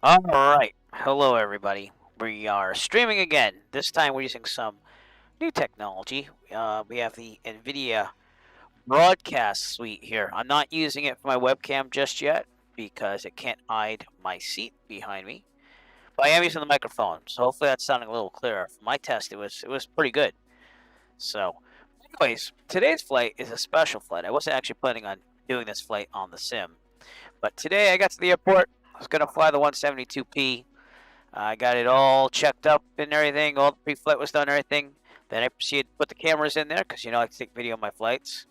All right. Hello, everybody. We are streaming again. This time we're using some new technology. We have the NVIDIA broadcast suite here. I'm not using it for my webcam just yet because it can't hide my seat behind me. But I am using the microphone, so hopefully that's sounding a little clearer. For my test, it was pretty good. So, anyways, today's flight is a special flight. I wasn't actually planning on doing this flight on the sim, but today I got to the airport. I was gonna fly the 172P. I got it all checked up and everything. All the pre-flight was done and everything. Then I proceeded to put the cameras in there because, I like to take video of my flights.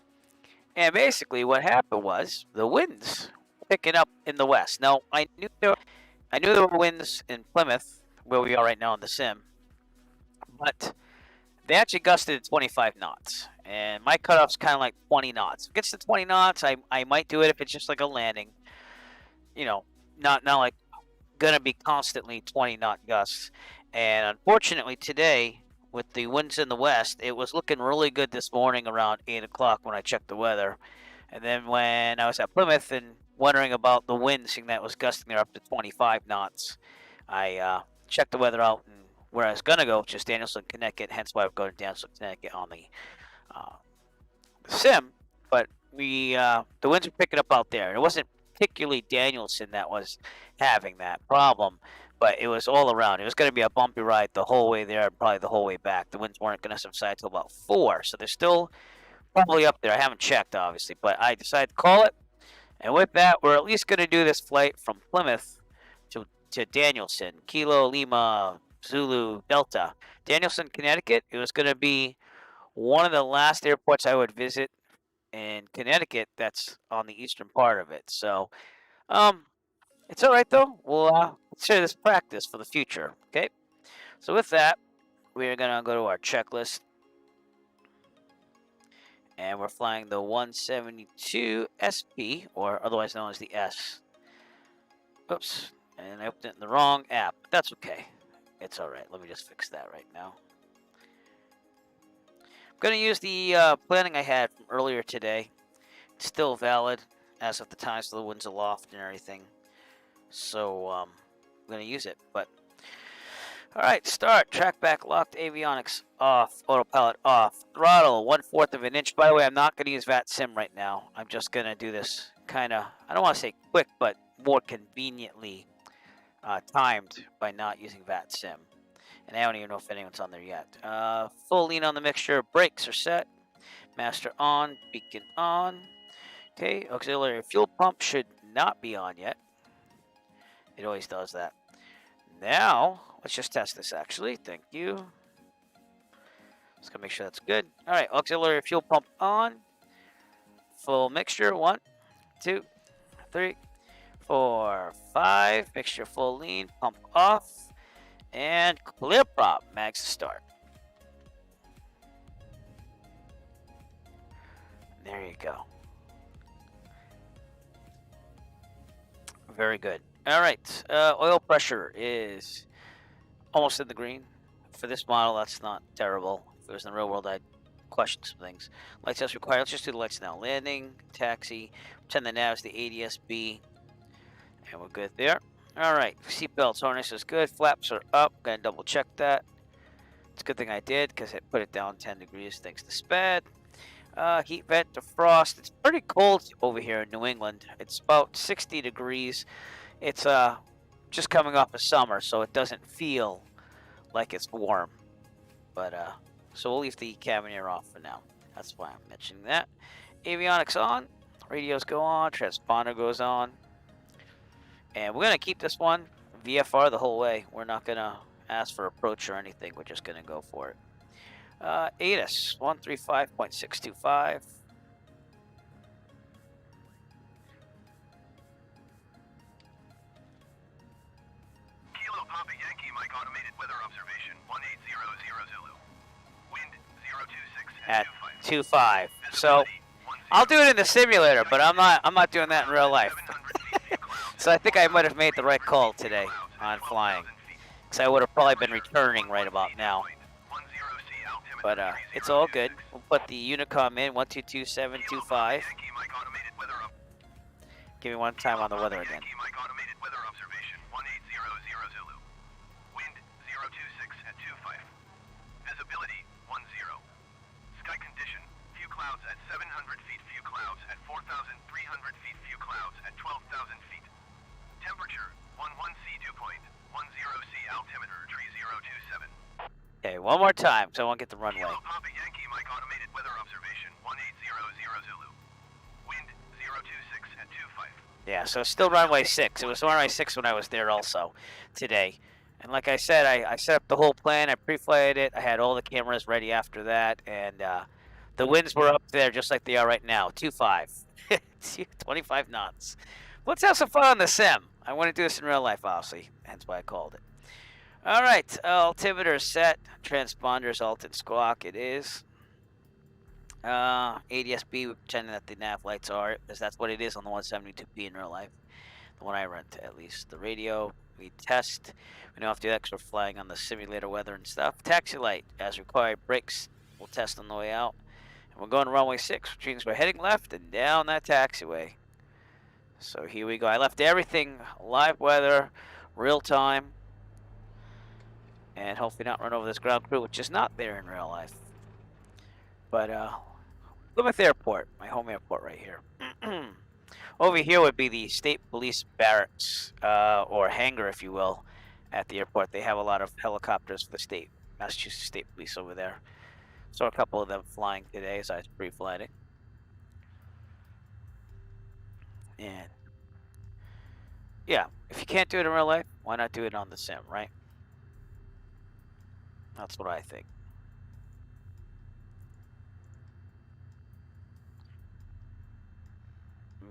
And basically what happened was the winds picking up in the west. Now, I knew there were winds in Plymouth, where we are right now in the sim. But they actually gusted 25 knots. And my cutoff's kind of like 20 knots. If it gets to 20 knots, I might do it if it's just like a landing. Not like going to be constantly 20 knot gusts. And unfortunately today, with the winds in the west, it was looking really good this morning around 8 o'clock when I checked the weather. And then when I was at Plymouth and wondering about the wind, seeing that it was gusting there up to 25 knots, I checked the weather out and where I was going to go, which is Dainelson, Connecticut, hence why I'm going to Dainelson, Connecticut on the sim. But the winds were picking up out there. It wasn't particularly Dainelson that was having that problem, but it was all around. It was going to be a bumpy ride the whole way there and probably the whole way back. The winds weren't going to subside till about 4, so they're still probably up there. I haven't checked, obviously, but I decided to call it. And with that, we're at least going to do this flight from Plymouth to Dainelson, Kilo Lima Zulu Delta. Dainelson, Connecticut. It was going to be one of the last airports I would visit in Connecticut that's on the eastern part of it. So, it's all right though. We'll consider this practice for the future. Okay. So with that, we're gonna go to our checklist, and we're flying the 172 SP, or otherwise known as the S. Oops, and I opened it in the wrong app. That's okay. It's all right. Let me just fix that right now. I'm gonna use the planning I had from earlier today. It's still valid as of the time, so the wind's aloft and everything. So I'm gonna use it. But all right, start. Track back locked. Avionics off. Autopilot off. Throttle 1/4 of an inch. By the way, I'm not gonna use VAT Sim right now. I'm just gonna do this kind of, I don't want to say quick, but more conveniently timed by not using VAT Sim. And I don't even know if anyone's on there yet. Full lean on the mixture. Brakes are set. Master on. Beacon on. Okay, auxiliary fuel pump should not be on yet. It always does that. Now, let's just test this actually. Thank you. Just gonna make sure that's good. All right, auxiliary fuel pump on. Full mixture. 1, 2, 3, 4, 5. Mixture full lean. Pump off. And clear prop. Mags to start. There you go. Very good. All right. Oil pressure is almost in the green. For this model, that's not terrible. If it was in the real world, I'd question some things. Lights test required. Let's just do the lights now. Landing, taxi. Pretend the nav is the ADS-B. And we're good there. All right. Seatbelts, harness is good. Flaps are up. Gonna double check that. It's a good thing I did because it put it down 10 degrees thanks to SPAD. Heat vent to frost. It's pretty cold over here in New England. It's about 60 degrees. It's just coming off of summer, so it doesn't feel like it's warm. But so we'll leave the cabin air off for now. That's why I'm mentioning that. Avionics on. Radios go on. Transponder goes on. And we're gonna keep this one VFR the whole way. We're not gonna ask for approach or anything. We're just gonna go for it. ATIS 135.625. Kilo Papa Yankee, Mike automated weather observation 1800 Zulu. Wind 026 At 2.5. So I'll do it in the simulator, but I'm not doing that in real life. So I think I might have made the right call today on flying, because I would have probably been returning right about now. But it's all good. We'll put the Unicom in, 122725. Give me one time on the weather again. time, because I want to get the runway. Kilo Papa Yankee, Mike automated weather observation 1800 Zulu. Wind 026 at 25. Yeah, so still runway 6. It was runway 6 when I was there also today. And like I said, I set up the whole plan. I pre-flighted it. I had all the cameras ready after that. And the winds were up there just like they are right now. 25. 25 knots. Let's have some fun on the sim. I want to do this in real life, obviously. Hence why I called it. All right. Altimeter set. Transponders alt and squawk. It is. ADS-B, we're pretending that the nav lights are, because that's what it is on the 172p in real life. The one I rent, at least. The radio, we test. We don't have to do that because we're flying on the simulator weather and stuff. Taxi light, as required. Brakes, we'll test on the way out. And we're going to runway 6, which means we're heading left and down that taxiway. So here we go. I left everything live weather, real time, and hopefully not run over this ground crew, which is not there in real life. But, Plymouth Airport, my home airport right here. Over here would be the state police barracks, or hangar, if you will, at the airport. They have a lot of helicopters for the Massachusetts State Police over there. Saw a couple of them flying today as I was pre-flighting. And yeah, if you can't do it in real life, why not do it on the sim, right? That's what I think.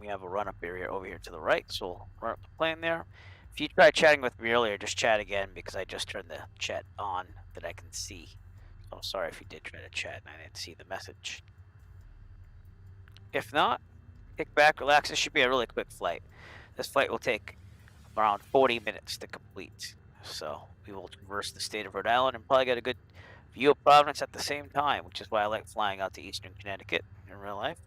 We have a run-up area over here to the right, so we'll run up the plane there. If you tried chatting with me earlier, just chat again, because I just turned the chat on that I can see. So I'm sorry if you did try to chat and I didn't see the message. If not, kick back, relax. This should be a really quick flight. This flight will take around 40 minutes to complete. So we will traverse the state of Rhode Island and probably get a good view of Providence at the same time, which is why I like flying out to Eastern Connecticut in real life.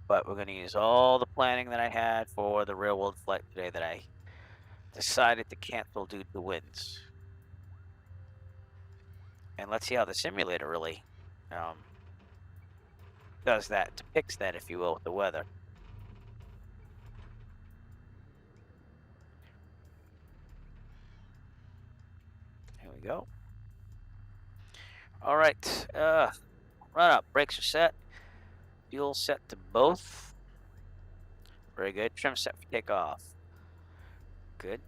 But we're going to use all the planning that I had for the real world flight today that I decided to cancel due to winds. And let's see how the simulator really does that, depicts that, if you will, with the weather. Here we go. All right, run up. Brakes are set. Fuel set to both. Very good. Trim set for takeoff. Good.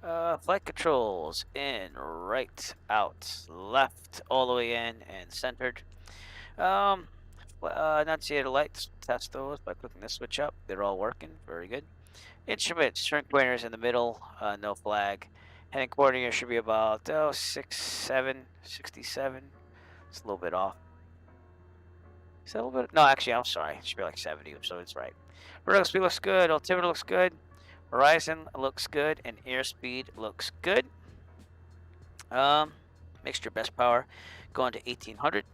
Flight controls in, right, out, left, all the way in, and centered. Annunciator lights, test those by clicking the switch up. They're all working. Very good. Instruments, shrink pointers in the middle, no flag. Heading coordinator should be about 67. It's a little bit off. Is that a little bit? No, actually, I'm sorry. It should be like 70, so it's right. Vertical speed looks good. Altimeter looks good. Horizon looks good, and airspeed looks good. Mixture best power going to 1800.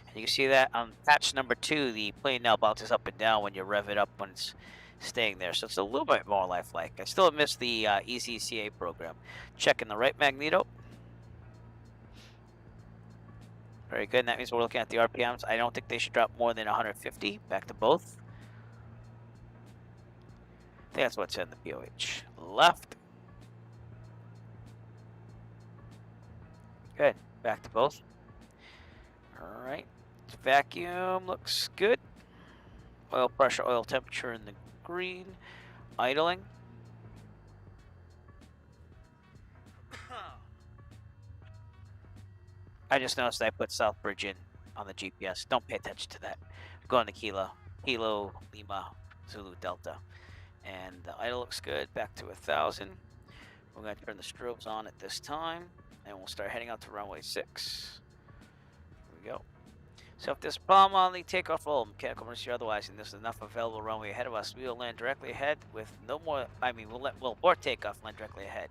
And you can see that on patch number 2, the plane now bounces up and down when you rev it up when it's staying there. So it's a little bit more lifelike. I still miss the ECCA program. Checking the right magneto. Very good, and that means we're looking at the RPMs. I don't think they should drop more than 150. Back to both. I think that's what's in the POH. Left. Good. Back to both. All right. Vacuum looks good. Oil pressure, oil temperature in the green. Idling. I just noticed I put Southbridge in on the GPS. Don't pay attention to that. Going to Kilo, Lima, Zulu, Delta. And the idle looks good. Back to 1,000. We're going to turn the strobes on at this time. And we'll start heading out to runway 6. Here we go. So if there's a problem on the takeoff roll, mechanical emergency or otherwise, and there's enough available runway ahead of us, we will land directly ahead with no more, we'll abort takeoff, land directly ahead.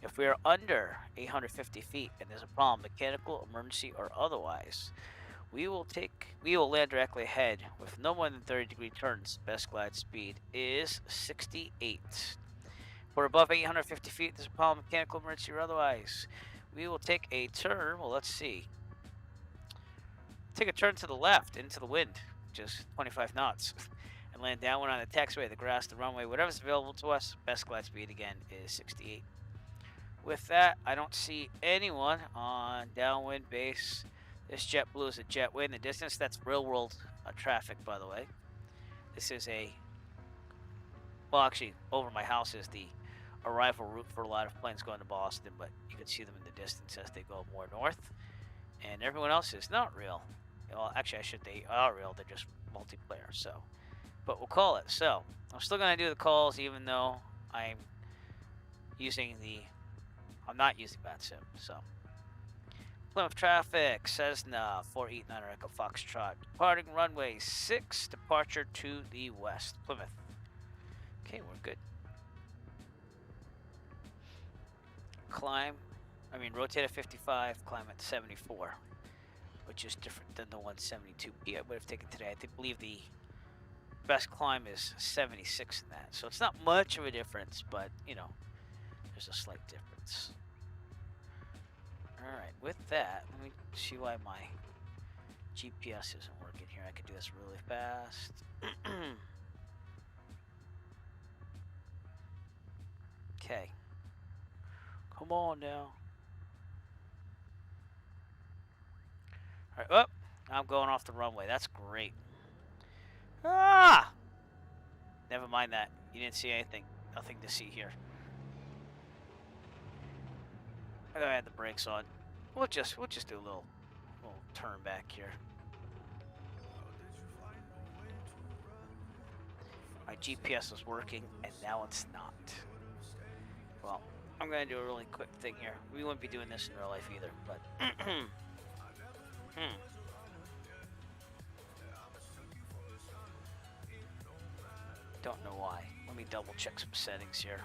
If we are under 850 feet and there's a problem, mechanical, emergency, or otherwise, we will land directly ahead with no more than 30-degree turns. Best glide speed is 68. If we're above 850 feet, there's a problem, mechanical, emergency, or otherwise, we will take a turn. Well, let's see. Take a turn to the left into the wind, just 25 knots. land downwind on the taxiway, the grass, the runway, whatever's available to us. Best glide speed again is 68. With that, I don't see anyone on downwind base. This JetBlue is a jetway in the distance. That's real world traffic, by the way. This is well, actually, over my house is the arrival route for a lot of planes going to Boston, but you can see them in the distance as they go more north. And everyone else is not real. Well, actually, they are real. They're just multiplayer, so. But we'll call it. So, I'm still going to do the calls, even though I'm not using BATSIM, so. Plymouth traffic, Cessna, 489 Echo Foxtrot. Departing runway 6, departure to the west, Plymouth. Okay, we're good. Rotate at 55, climb at 74, which is different than the 172p I would have taken today. I believe the best climb is 76 in that. So it's not much of a difference, but, you know, there's a slight difference. Alright, with that, let me see why my GPS isn't working here. I could do this really fast. Okay. Come on now. Alright, oh, I'm going off the runway. That's great. Ah! Never mind that. You didn't see anything. Nothing to see here. I had the brakes on. We'll just do a little turn back here. My GPS was working, and now it's not. Well, I'm gonna do a really quick thing here. We wouldn't be doing this in real life either, but don't know why. Let me double check some settings here.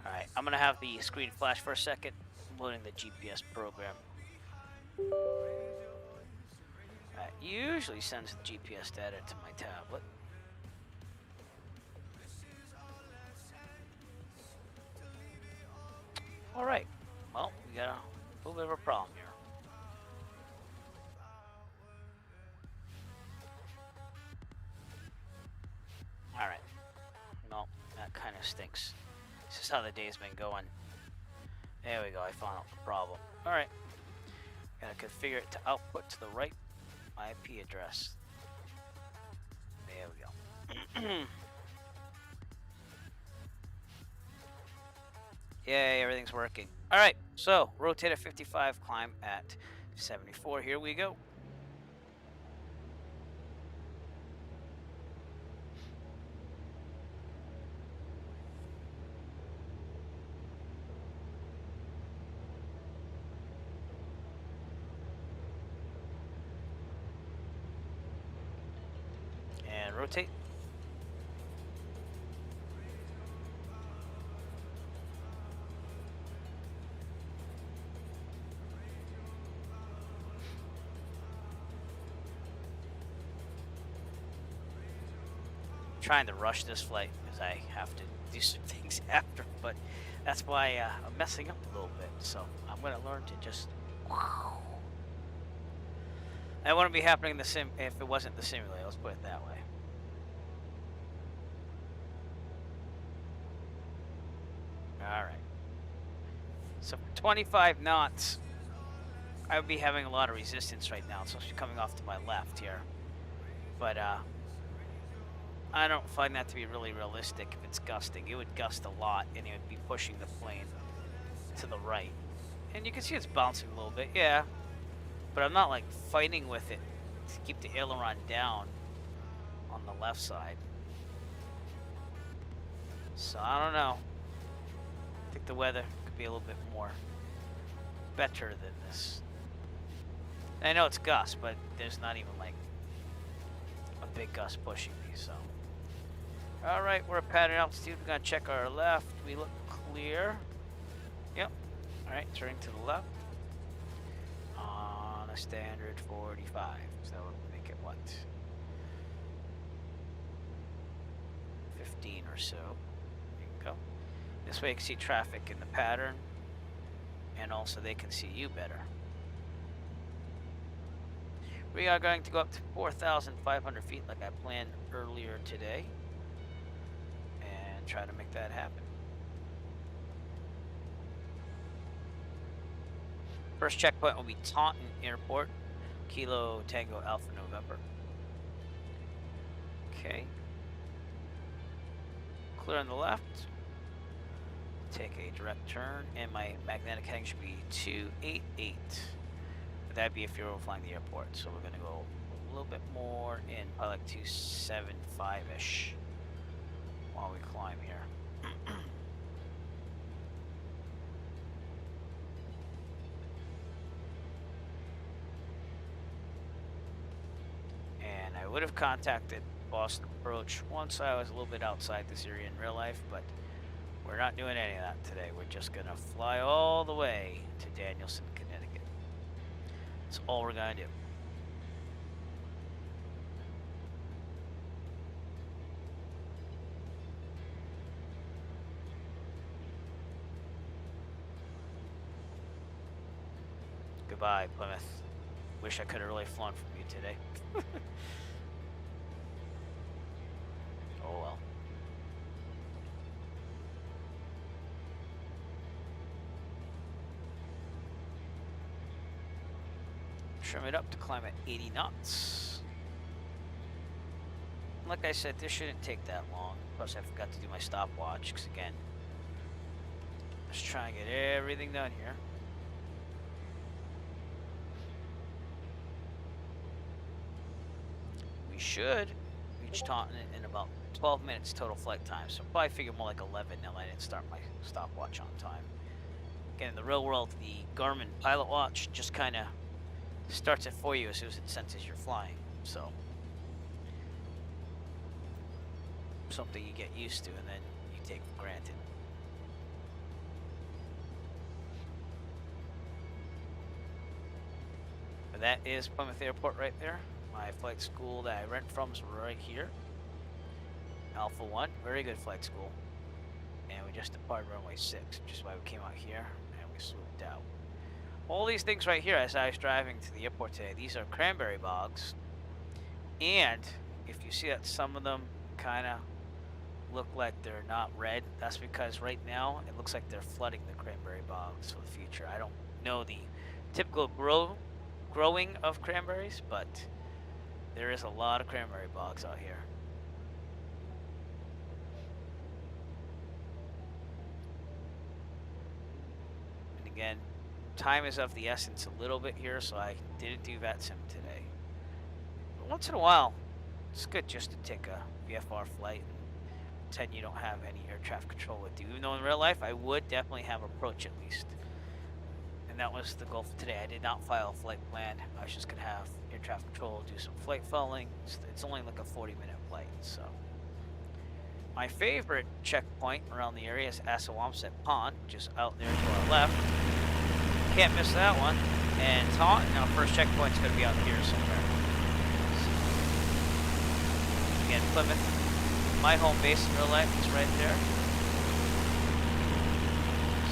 Alright, I'm gonna have the screen flash for a second. I'm loading the GPS program. It usually sends the GPS data to my tablet. Alright, well, we got a little bit of a problem here. Alright, well, that kind of stinks. This is how the day's been going. There we go, I found out the problem. Alright, gotta configure it to output to the right IP address. There we go. Yay, everything's working. Alright, so rotate at 55, climb at 74. Here we go. And rotate. Trying to rush this flight because I have to do some things after, but that's why I'm messing up a little bit. So I'm going to learn to just. That wouldn't be happening in the sim if it wasn't the simulator. Let's put it that way. All right. So 25 knots. I would be having a lot of resistance right now. It's supposed to be coming off to my left here, but I don't find that to be really realistic if it's gusting. It would gust a lot, and it would be pushing the plane to the right. And you can see it's bouncing a little bit, yeah. But I'm not, like, fighting with it to keep the aileron down on the left side. So, I don't know. I think the weather could be a little bit more better than this. And I know it's gust, but there's not even, like, a big gust pushing me, so. Alright, we're at pattern altitude. We're going to check our left. We look clear. Yep. Alright, turning to the left. On a standard 45. So that would make it what? 15 or so. There you go. This way you can see traffic in the pattern. And also they can see you better. We are going to go up to 4,500 feet like I planned earlier today and try to make that happen. First checkpoint will be Taunton Airport, Kilo Tango Alpha November. Okay. Clear on the left. Take a direct turn, and my magnetic heading should be 288. But that'd be if you're flying the airport. So we're going to go a little bit more in, probably like 275-ish while we climb here. And I would have contacted Boston Approach once I was a little bit outside this area in real life, but we're not doing any of that today. We're just going to fly all the way to Dainelson, Connecticut. That's all we're going to do. Goodbye, Plymouth. Wish I could have really flown from you today. Oh well. Trim it up to climb at 80 knots. Like I said, this shouldn't take that long. Plus, I forgot to do my stopwatch because, again, let's try and get everything done here. We should reach Taunton in about 12 minutes total flight time. So probably figure more like 11 now I didn't start my stopwatch on time. Again, in the real world, the Garmin Pilot Watch just kind of starts it for you as soon as it senses you're flying. So something you get used to and then you take for granted. But that is Plymouth Airport right there. My flight school that I rent from is right here. Alpha 1, very good flight school. And we just departed runway 6, which is why we came out here and we swooped out. All these things right here, as I was driving to the airport today, these are cranberry bogs. And if you see that some of them kind of look like they're not red, that's because right now it looks like they're flooding the cranberry bogs for the future. I don't know the typical growing of cranberries, but there is a lot of cranberry bogs out here. And again, time is of the essence a little bit here, so I didn't do VATSIM today. But once in a while, it's good just to take a VFR flight and pretend you don't have any air traffic control with you. Even though in real life, I would definitely have approach at least. And that was the goal for today. I did not file a flight plan. I was just going to have air traffic control, do some flight following. It's only like a 40-minute flight, so. My favorite checkpoint around the area is Assawamsett Pond, which is out there to our left. Can't miss that one. And Taunton, our first checkpoint's going to be out here somewhere. Again, Plymouth, my home base in real life is right there.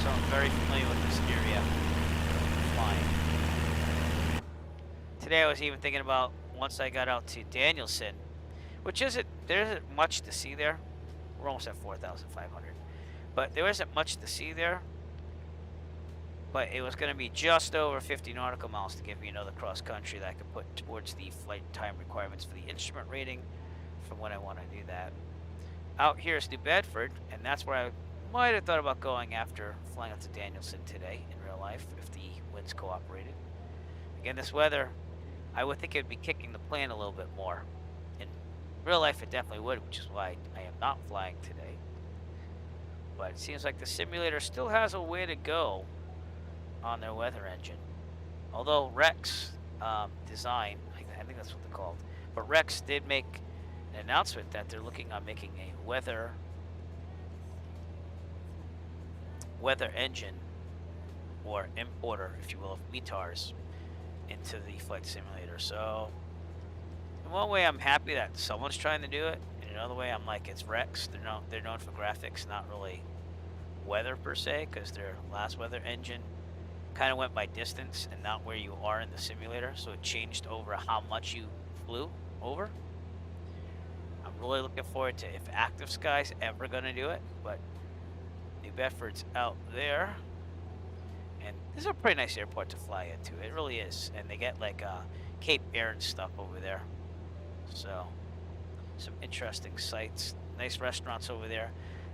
So I'm very familiar with this area. Flying. Today I was even thinking about once I got out to Dainelson, which there isn't much to see there. We're almost at 4,500, but there isn't much to see there. But it was going to be just over 50 nautical miles to give me another cross country that I could put towards the flight time requirements for the instrument rating from when I want to do that. Out here is New Bedford, and that's where I might have thought about going after flying out to Dainelson today in real life if the winds cooperated. Again, this weather, I would think it would be kicking the plane a little bit more. In real life, it definitely would, which is why I am not flying today. But it seems like the simulator still has a way to go on their weather engine. Although Rex Design, I think that's what they're called, but Rex did make an announcement that they're looking on making a weather engine or importer, if you will, of METARs into the flight simulator. So in one way I'm happy that someone's trying to do it, and another way I'm like, it's Rex. They're known for graphics, not really weather per se, because their last weather engine kind of went by distance and not where you are in the simulator, so it changed over how much you flew over. I'm really looking forward to if Active Sky's ever going to do it, but New Bedford's out there. And this is a pretty nice airport to fly into. It really is. And they get like Cape Air and stuff over there. So some interesting sights. Nice restaurants over there.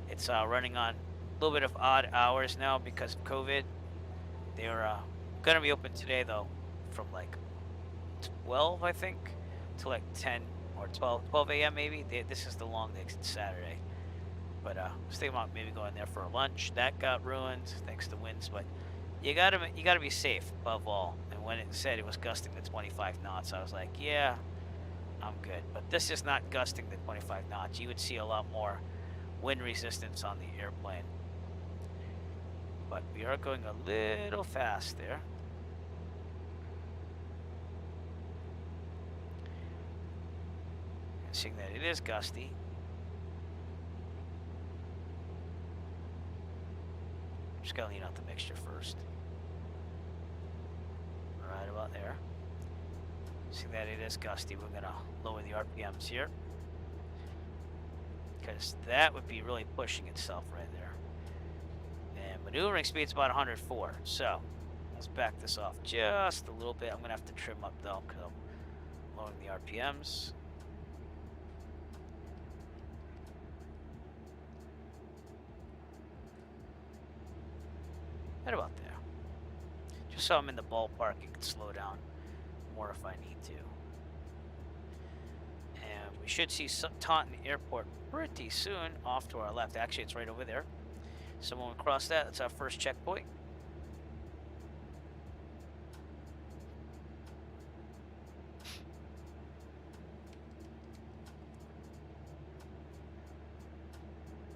It's running on a little bit of odd hours now because of COVID. They're going to be open today, though, from like 12, I think, to like 10 or 12 a.m. maybe. This is the long day 'cause it's Saturday. But I was thinking about maybe going there for a lunch. That got ruined thanks to winds, but you gotta be safe above all. And when it said it was gusting to 25 knots, I was like, yeah, I'm good. But this is not gusting to 25 knots. You would see a lot more wind resistance on the airplane. But we are going a little fast there. And seeing that it is gusty. I'm just gonna lean out the mixture first. Right about there. Seeing that it is gusty, we're gonna lower the RPMs here. Because that would be really pushing itself right there. And maneuvering speed's about 104. So let's back this off just a little bit. I'm gonna have to trim up though because I'm lowering the RPMs. Right about there. Just so I'm in the ballpark, you can slow down more if I need to. And we should see Taunton Airport pretty soon off to our left. Actually, it's right over there. So when we cross that, that's our first checkpoint.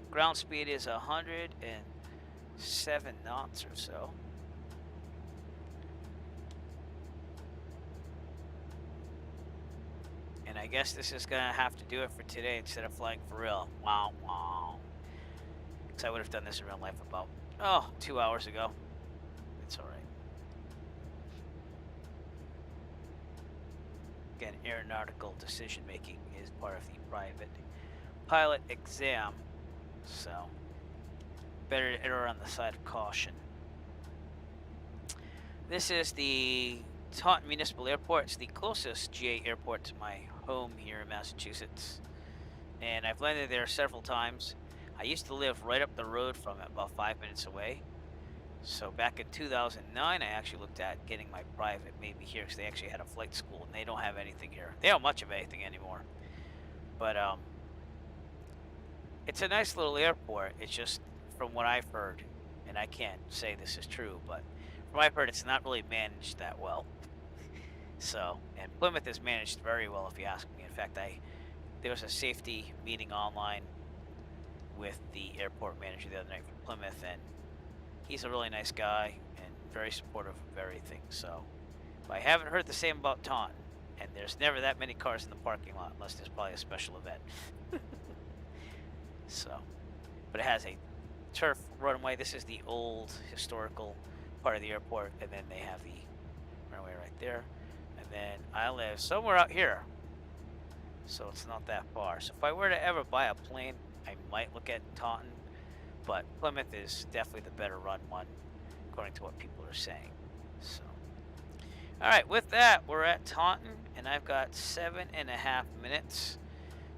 Ground speed is 107 knots or so. And I guess this is gonna have to do it for today instead of flying for real. Wow, wow. Because I would have done this in real life about, 2 hours ago. It's alright. Again, aeronautical decision making is part of the private pilot exam. So, better to err on the side of caution. This is the Taunton Municipal Airport. It's the closest GA airport to my home here in Massachusetts. And I've landed there several times. I used to live right up the road from it, about 5 minutes away. So back in 2009, I actually looked at getting my private maybe here because they actually had a flight school and they don't have anything here. They don't much of anything anymore. But it's a nice little airport. It's just from what I've heard, and I can't say this is true, but from what I've heard, it's not really managed that well. So, and Plymouth is managed very well, if you ask me. In fact, there was a safety meeting online with the airport manager the other night from Plymouth, and he's a really nice guy and very supportive of everything. So, but I haven't heard the same about Taunton, and there's never that many cars in the parking lot unless there's probably a special event. So, but it has a turf runway. This is the old historical part of the airport, and then they have the runway right there. And then I live somewhere out here, so it's not that far. So if I were to ever buy a plane, I might look at Taunton, but Plymouth is definitely the better run one, according to what people are saying. So, all right, with that, we're at Taunton, and I've got 7.5 minutes.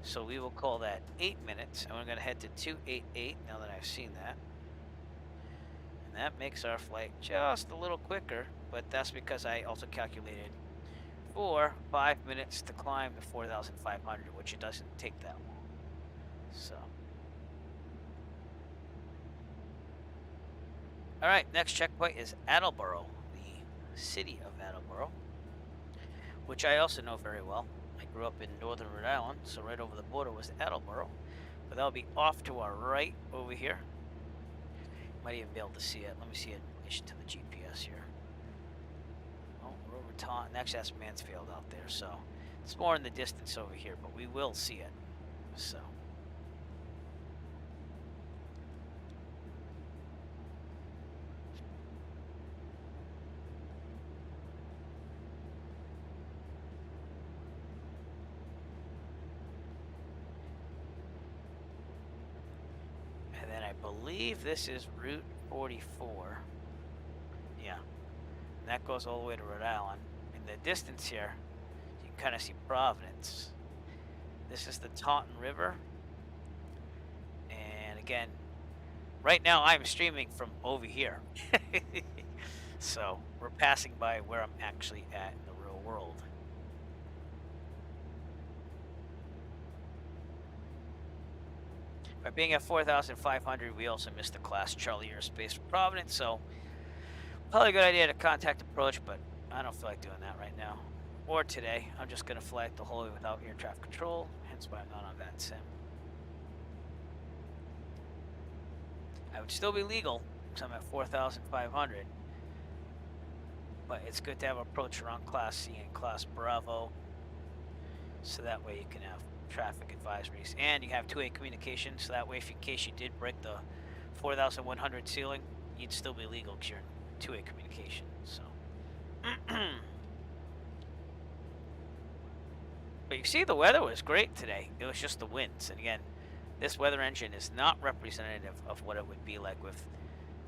So we will call that 8 minutes, and we're going to head to 288 now that I've seen that. And that makes our flight just a little quicker, but that's because I also calculated for 5 minutes to climb to 4,500, which it doesn't take that long. So. All right, next checkpoint is Attleboro, the city of Attleboro, which I also know very well. I grew up in northern Rhode Island, so right over the border was Attleboro. But that'll be off to our right over here. Might even be able to see it. Let me see it in relation to the GPS here. Oh, we're over Taunton. Actually, that's Mansfield out there, so it's more in the distance over here, but we will see it. So. And then I believe this is Route 44. Yeah. And that goes all the way to Rhode Island. In the distance here, you can kind of see Providence. This is the Taunton River. And again, right now I'm streaming from over here. So we're passing by where I'm actually at in the real world. By being at 4,500, we also missed the class Charlie airspace for Providence, so probably a good idea to contact approach, but I don't feel like doing that right now. Or today. I'm just going to fly it the whole way without air traffic control, hence why I'm not on that sim. I would still be legal, because I'm at 4,500. But it's good to have approach around Class C and Class Bravo, so that way you can have traffic advisories, and you have two-way communication, so that way if in case you did break the 4,100 ceiling, you'd still be legal because you're in two-way communication. So but you see, the weather was great today. It was just the winds, and again, this weather engine is not representative of what it would be like with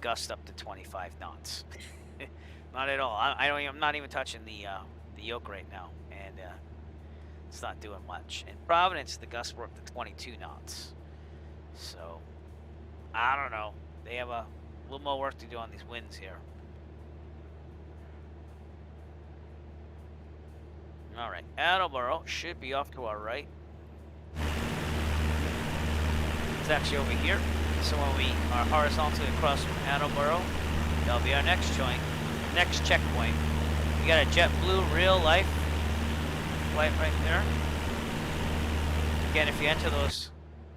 gusts up to 25 knots. Not at all. I'm not even touching the yoke right now, and it's not doing much. In Providence, the gusts were up to 22 knots. So, I don't know. They have a little more work to do on these winds here. All right, Attleboro should be off to our right. It's actually over here. So when we are horizontally across from Attleboro, that'll be our next checkpoint. We got a JetBlue real life flight right there. Again, if you enter those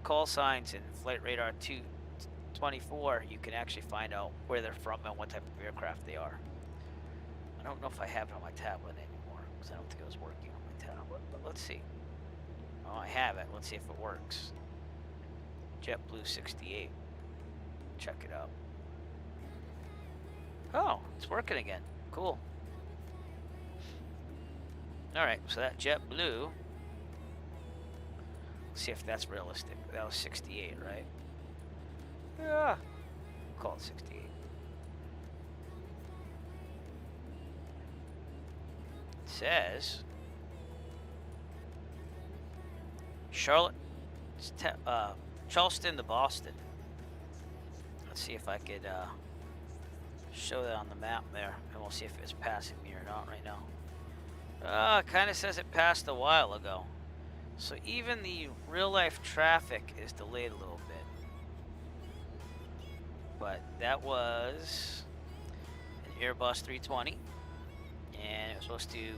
call signs in Flight Radar 224, you can actually find out where they're from and what type of aircraft they are. I don't know if I have it on my tablet anymore, because I don't think it was working on my tablet, but let's see. Oh, I have it. Let's see if it works. JetBlue 68. Check it out. Oh, it's working again. Cool. Alright, so that JetBlue, let's see if that's realistic. That was 68, right? Yeah. Call it 68. It says Charleston to Boston. Let's see if I could show that on the map there, and we'll see if it's passing me or not right now. Kind of says it passed a while ago. So even the real life traffic is delayed a little bit. But that was an Airbus 320, and it was supposed to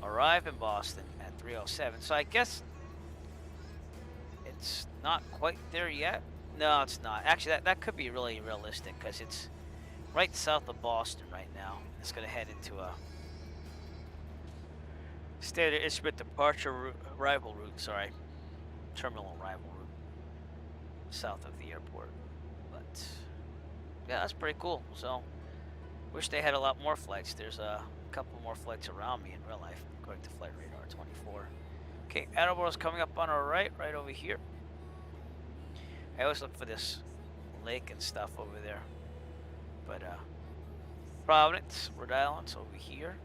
arrive in Boston at 3:07. So I guess it's not quite there yet. No, it's not. Actually, that could be really realistic, because it's right south of Boston right now. It's going to head into a standard instrument departure arrival route, sorry. Terminal arrival route. South of the airport. But, yeah, that's pretty cool. So, wish they had a lot more flights. There's a couple more flights around me in real life, according to Flight Radar 24. Okay, Attleboro's coming up on our right over here. I always look for this lake and stuff over there. But, Providence, Rhode Island's over here.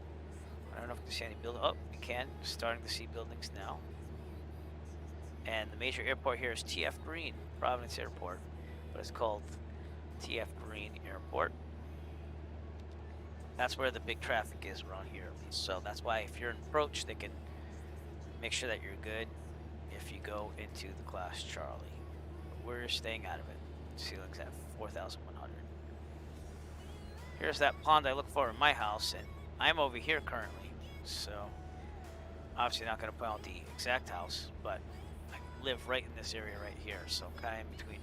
I don't know if we can see any buildings. Oh, we can. Starting to see buildings now. And the major airport here is TF Green, Providence Airport. But it's called TF Green Airport. That's where the big traffic is around here. So that's why if you're in approach, they can make sure that you're good if you go into the class Charlie. But we're staying out of it. Ceiling's at 4,100. Here's that pond I look for in my house, and I'm over here currently. So obviously not going to point out the exact house, but I live right in this area right here. So kind of in between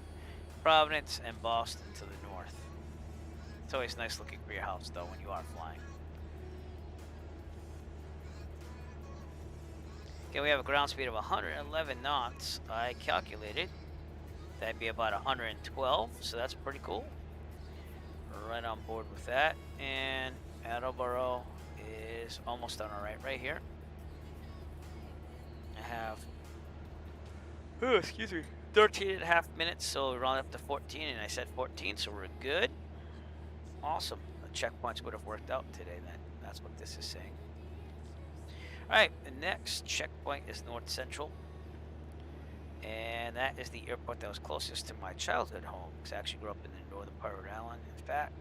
Providence and Boston to the north. It's always nice looking for your house, though, when you are flying. Okay, we have a ground speed of 111 knots. I calculated that'd be about 112, so that's pretty cool. We're right on board with that. And Attleboro is almost on our right here. I have, oh, excuse me, 13.5 minutes, so we're on up to 14, and I said 14, so we're good. Awesome. The checkpoints would have worked out today then. That's what this is saying. Alright, the next checkpoint is North Central. And that is the airport that was closest to my childhood home. Because I actually grew up in the northern part of Rhode Island. In fact,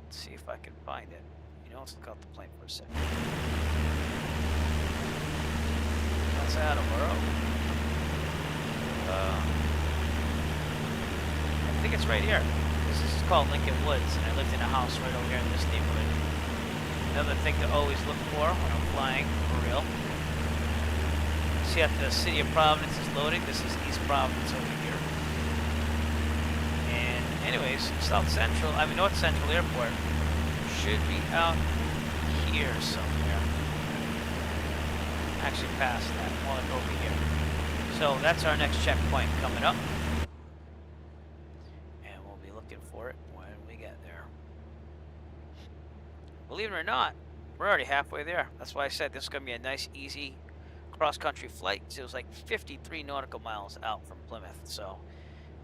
let's see if I can find it. You know, let's look out the plane for a second. That's out of world. I think it's right here. This is called Lincoln Woods, and I lived in a house right over here in this neighborhood. Another thing to always look for when I'm flying, for real. See if the city of Providence is loading. This is East Providence over here. And anyways, North Central Airport should be out here somewhere. Actually past that one over here. So that's our next checkpoint coming up. And we'll be looking for it when we get there. Believe it or not, we're already halfway there. That's why I said this is going to be a nice, easy cross-country flight. It was like 53 nautical miles out from Plymouth, so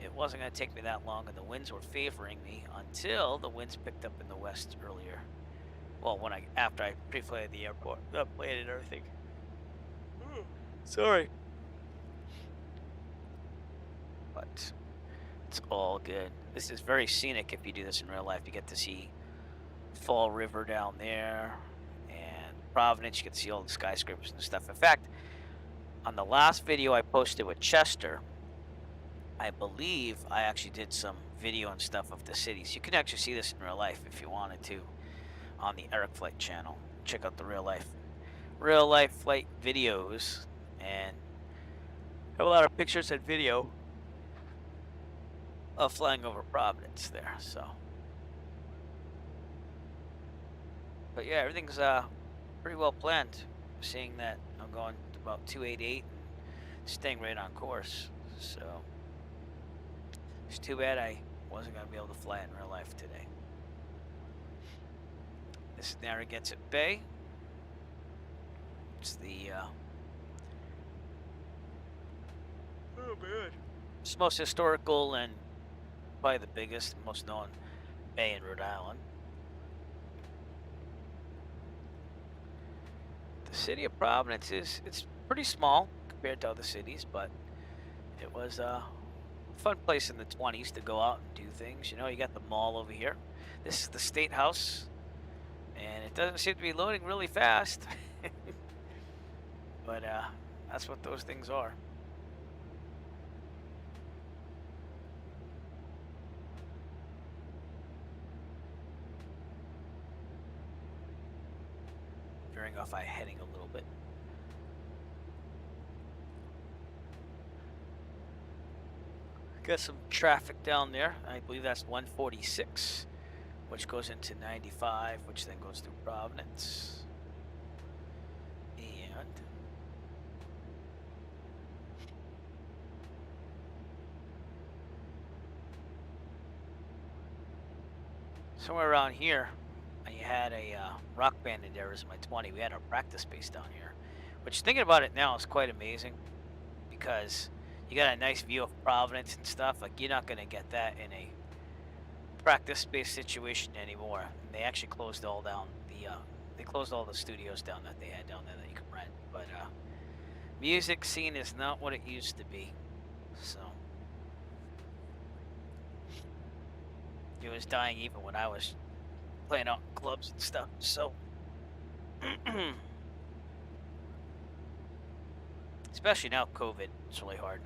it wasn't going to take me that long, and the winds were favoring me until the winds picked up in the west earlier. Well, after I pre-flighted the airport, plane and everything. Sorry, but it's all good. This is very scenic. If you do this in real life, you get to see Fall River down there, and Providence. You get to see all the skyscrapers and stuff. In fact, on the last video I posted with Chester, I believe I actually did some video and stuff of the cities. You can actually see this in real life if you wanted to on the Eric Flight channel. Check out the real life flight videos, and have a lot of pictures and video of flying over Providence there. So, but yeah, everything's pretty well planned. Seeing that I'm going to about 288 and staying right on course. So it's too bad I wasn't going to be able to fly in real life today. This is Narragansett Bay. It's the it's most historical and probably the biggest, most known bay in Rhode Island. The city of Providence it's pretty small compared to other cities, but it was a fun place in the 20s to go out and do things. You know, you got the mall over here. This is the State House, and it doesn't seem to be loading really fast. But that's what those things are. Veering off, heading a little bit. Got some traffic down there. I believe that's 146, which goes into 95, which then goes through Providence. And somewhere around here, I had a rock band in there as my 20. We had our practice space down here, which, thinking about it now, is quite amazing because you got a nice view of Providence and stuff. Like, you're not going to get that in a practice space situation anymore. And they actually closed all down they closed all the studios down that they had down there that you could rent. But music scene is not what it used to be. So it was dying even when I was playing out in clubs and stuff. So especially now, COVID, it's really hard.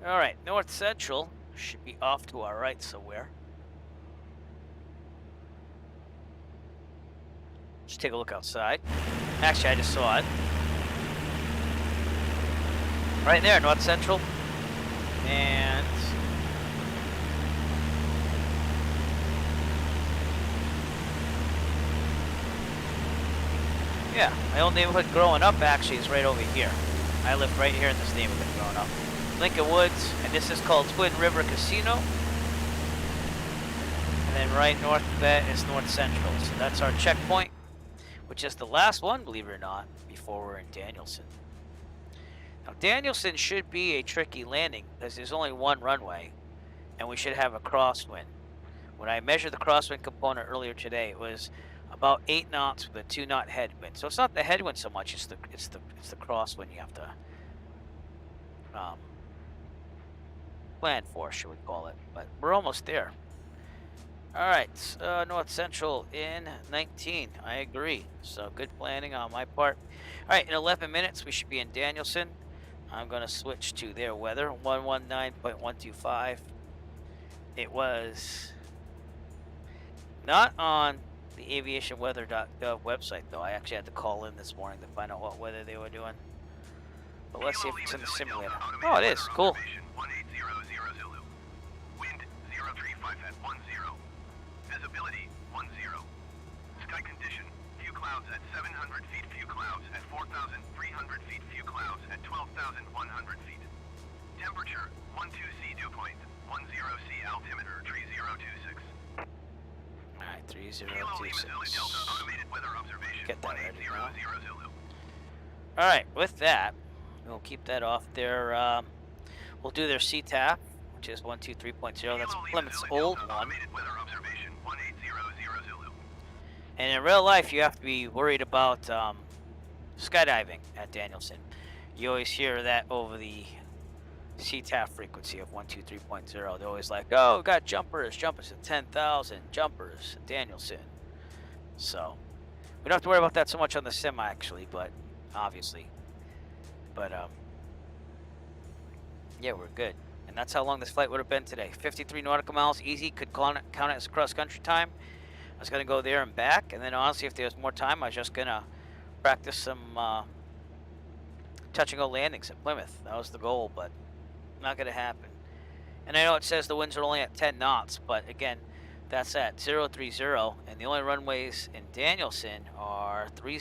All right, North Central should be off to our right somewhere. Just take a look outside. Actually, I just saw it. Right there, North Central. And yeah, my old neighborhood growing up actually is right over here. I lived right here in this neighborhood growing up. Lincoln Woods, and this is called Twin River Casino. And then right north of that is North Central. So that's our checkpoint, which is the last one, believe it or not, before we're in Dainelson. Now, Dainelson should be a tricky landing because there's only one runway, and we should have a crosswind. When I measured the crosswind component earlier today, it was about 8 knots with a 2-knot headwind. So it's not the headwind so much; it's the crosswind you have to plan for, should we call it? But we're almost there. All right, North Central in 19. I agree. So good planning on my part. All right, in 11 minutes, we should be in Dainelson. I'm going to switch to their weather, 119.125. It was not on the aviationweather.gov website, though. I actually had to call in this morning to find out what weather they were doing. But let's see if it's in the simulator. Oh, it is. Cool. 1800 Zulu. Wind 035 at 10. Visibility 10. Sky condition, few clouds at 700 feet, few clouds at 4,300 feet, few clouds at 12,100 feet. Temperature 12 C dew point, 10 C altimeter, 3026. Alright, 3026. Delta automated weather observation. Get that ready now. 1800 Zulu. Alright, with that, we'll keep that off there. We'll do their CTAP, which is 123.0. That's Plymouth's old one. And in real life, you have to be worried about skydiving at Dainelson. You always hear that over the CTAF frequency of 123.0. They're always like, oh, we got jumpers at 10,000, jumpers at Dainelson. So we don't have to worry about that so much on the sim, actually, but obviously. But yeah, we're good. And that's how long this flight would have been today. 53 nautical miles, easy. Could count it as cross-country time. I was going to go there and back, and then honestly, if there was more time, I was just going to practice some touch and go landings at Plymouth. That was the goal, but not going to happen. And I know it says the winds are only at 10 knots, but again, that's at 030, and the only runways in Dainelson are 30.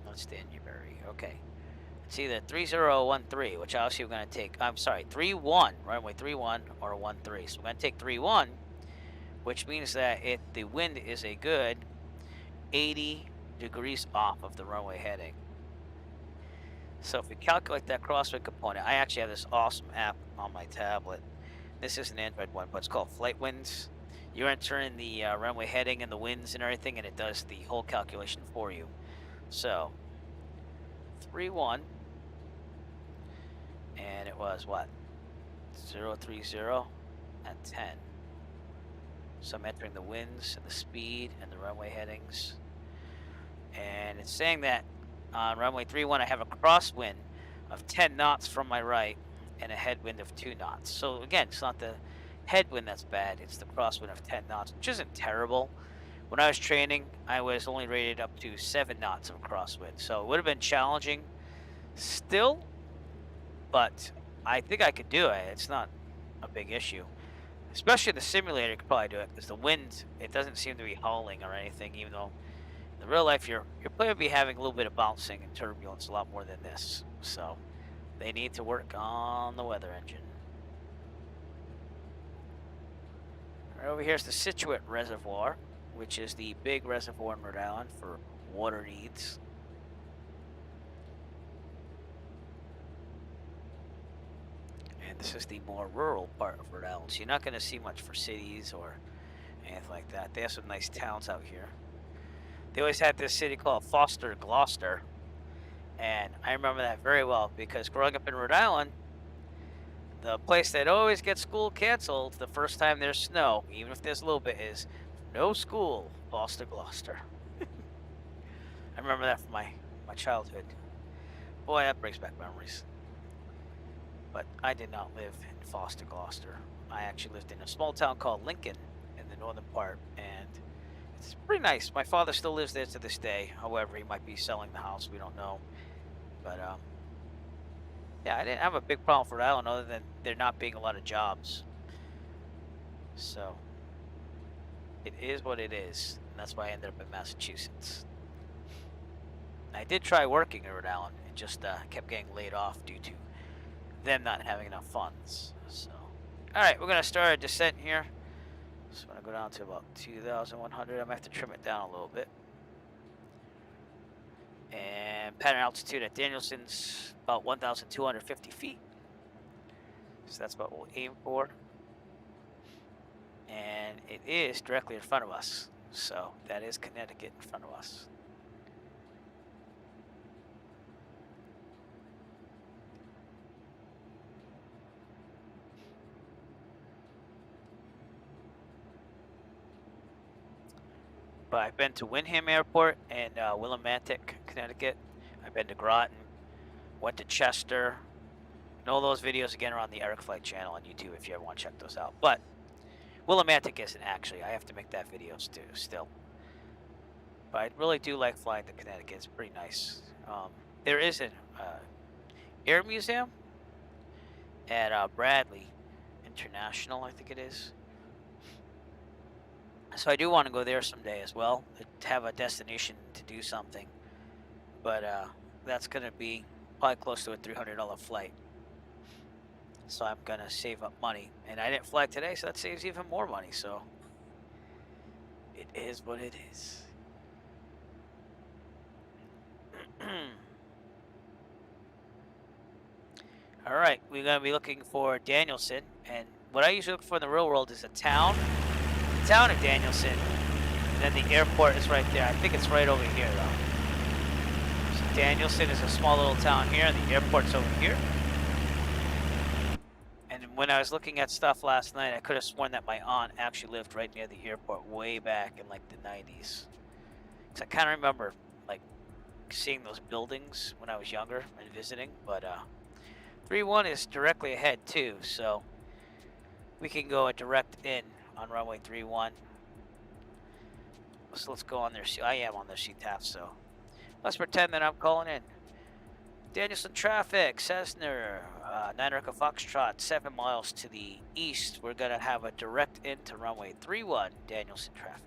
That's Danbury. Okay. It's either 3013, which obviously we're going to take. I'm sorry, 31, runway 31 or 13. So we're going to take 31, which means that the wind is a good 80 degrees off of the runway heading. So if we calculate that crosswind component, I actually have this awesome app on my tablet. This is an Android one, but it's called Flight Winds. You enter in the runway heading and the winds and everything, and it does the whole calculation for you. So 31, and it was what? 030 at 10. So I'm entering the winds and the speed and the runway headings. And it's saying that on runway 31 I have a crosswind of 10 knots from my right and a headwind of 2 knots. So again, it's not the headwind that's bad, it's the crosswind of 10 knots, which isn't terrible. When I was training, I was only rated up to 7 knots of crosswind. So it would have been challenging still, but I think I could do it. It's not a big issue. Especially in the simulator, you could probably do it because the wind, it doesn't seem to be howling or anything, even though in real life your plane would be having a little bit of bouncing and turbulence a lot more than this. So they need to work on the weather engine. Right over here is the Scituate Reservoir, which is the big reservoir in Rhode Island for water needs. And this is the more rural part of Rhode Island, so you're not going to see much for cities or anything like that. They have some nice towns out here. They always had this city called Foster, Gloucester, and I remember that very well because growing up in Rhode Island, the place that always gets school canceled the first time there's snow, even if there's a little bit, is no school, Foster, Gloucester. I remember that from my childhood. Boy, that brings back memories. But I did not live in Foster, Gloucester. I actually lived in a small town called Lincoln in the northern part, and it's pretty nice. My father still lives there to this day. However, he might be selling the house. We don't know. But yeah, I didn't have a big problem for Rhode Island other than there not being a lot of jobs. So it is what it is, and that's why I ended up in Massachusetts. I did try working in Rhode Island and just kept getting laid off due to them not having enough funds. So, all right, we're gonna start a descent here. So I'm going to go down to about 2,100. I might have to trim it down a little bit. And pattern altitude at Dainelson's about 1,250 feet. So that's what we'll aim for. And it is directly in front of us. So that is Connecticut in front of us. But I've been to Windham Airport and Willimantic, Connecticut. I've been to Groton, went to Chester. And all those videos again are on the Eric Flight channel on YouTube if you ever want to check those out. But Willimantic isn't actually. I have to make that video still. But I really do like flying to Connecticut. It's pretty nice. There is an air museum at Bradley International, I think it is. So I do want to go there someday as well, to have a destination to do something. But that's going to be probably close to a $300 flight. So I'm going to save up money. And I didn't fly today, so that saves even more money. So it is what it is. All right, we're going to be looking for Dainelson. And what I usually look for in the real world is a town. The town of Dainelson. And then the airport is right there. I think it's right over here, though. So Dainelson is a small little town here, and the airport's over here. And when I was looking at stuff last night, I could have sworn that my aunt actually lived right near the airport way back in, like, the 90s. Because I kind of remember, like, seeing those buildings when I was younger and visiting. But 3-1 is directly ahead, too, so we can go a direct in on runway 31. So let's go on their I am on their CTAF, so let's pretend that I'm calling in. Dainelson traffic, Cessna, 9 Echo Foxtrot, 7 miles to the east. We're going to have a direct into runway 31, Dainelson traffic.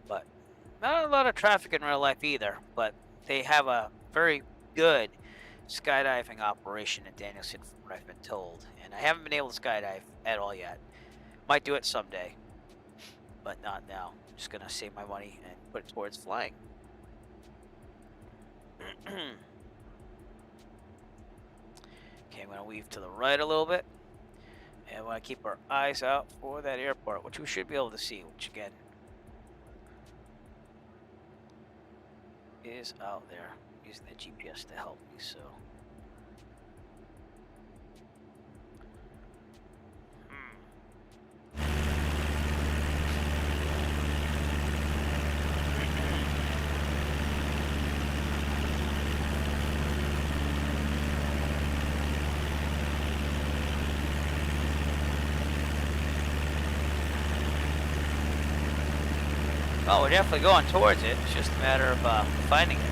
But not a lot of traffic in real life either, but they have a very good skydiving operation in Dainelson, from what I've been told. And I haven't been able to skydive at all yet. Might do it someday, but not now. I'm just going to save my money and put it towards flying. Okay, I'm going to weave to the right a little bit. And I want to keep our eyes out for that airport, which we should be able to see, which again is out there. Using the GPS to help me, so. Oh, we're definitely going towards it. It's just a matter of finding it.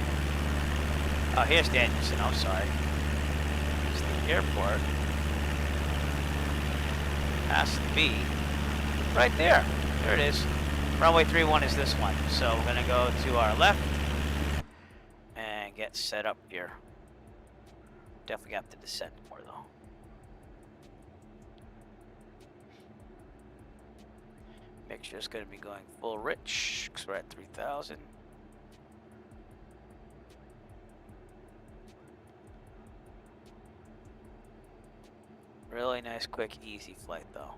Oh, here's Dainelson. I'm sorry. It's the airport. Has to be right there. There it is. Runway 31 is this one. So we're going to go to our left and get set up here. Definitely have to descend more, though. Mixture is going to be going full rich because we're at 3,000. Really nice, quick, easy flight, though.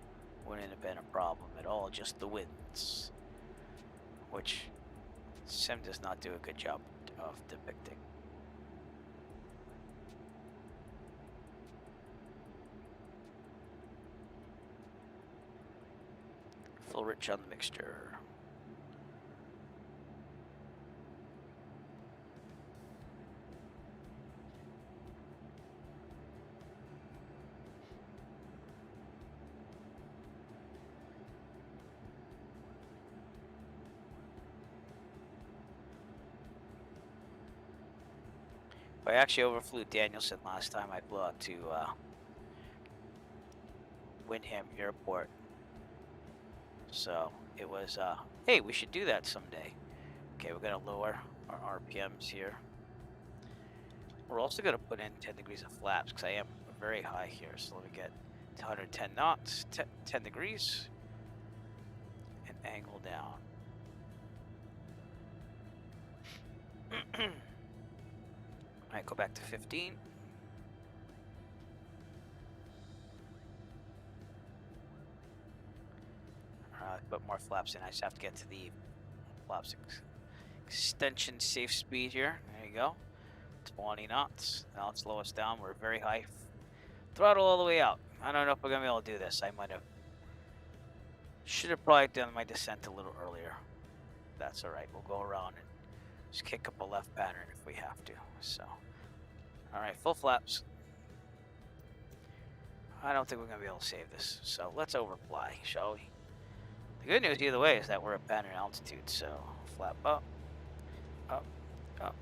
Wouldn't have been a problem at all, just the winds, which Sim does not do a good job of depicting. Full rich on the mixture. I actually overflew Dainelson last time. I flew out to Windham Airport. So it was, hey, we should do that someday. Okay, we're going to lower our RPMs here. We're also going to put in 10 degrees of flaps because I am very high here. So let me get 110 knots, 10 degrees, and angle down. Alright, go back to 15. Put more flaps in. I just have to get to the flaps extension safe speed here. There you go. 20 knots. Now let's slow us down. We're very high. Throttle all the way out. I don't know if we're going to be able to do this. I might have. Should have probably done my descent a little earlier. That's alright. We'll go around and just kick up a left pattern if we have to. So, alright, full flaps. I don't think we're going to be able to save this. So let's overfly, shall we? The good news either way is that we're at pattern altitude. So flap up, up, up.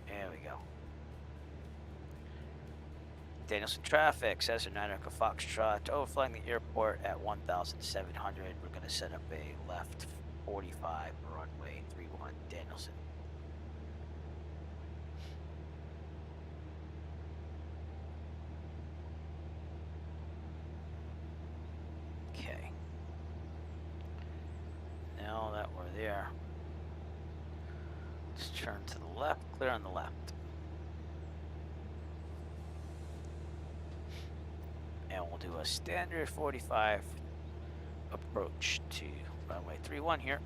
There we go. Dainelson traffic, Cessna 9 Echo Foxtrot, overflying the airport at 1,700. We're going to set up a left 45 runway 31 Dainelson. Okay. Now that we're there, let's turn to the left, clear on the left. And we'll do a standard 45 approach to runway 31 here.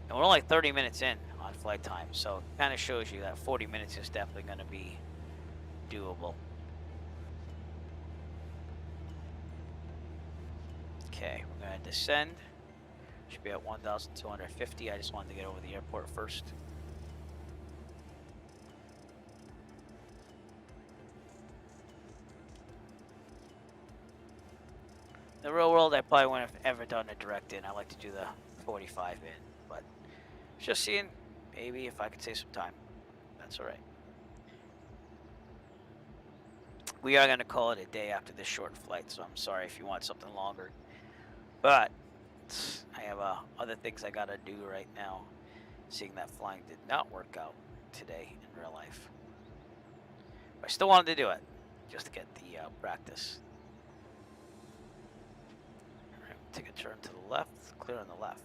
And we're only 30 minutes in on flight time, so it kind of shows you that 40 minutes is definitely going to be doable. Okay, we're going to descend. Should be at 1,250. I just wanted to get over the airport first. In the real world, I probably wouldn't have ever done a direct in. I like to do the 45 in, but just seeing maybe if I could save some time. That's all right. We are going to call it a day after this short flight, so I'm sorry if you want something longer. But I have other things I got to do right now, seeing that flying did not work out today in real life. But I still wanted to do it, just to get the practice. Take a turn to the left, clear on the left.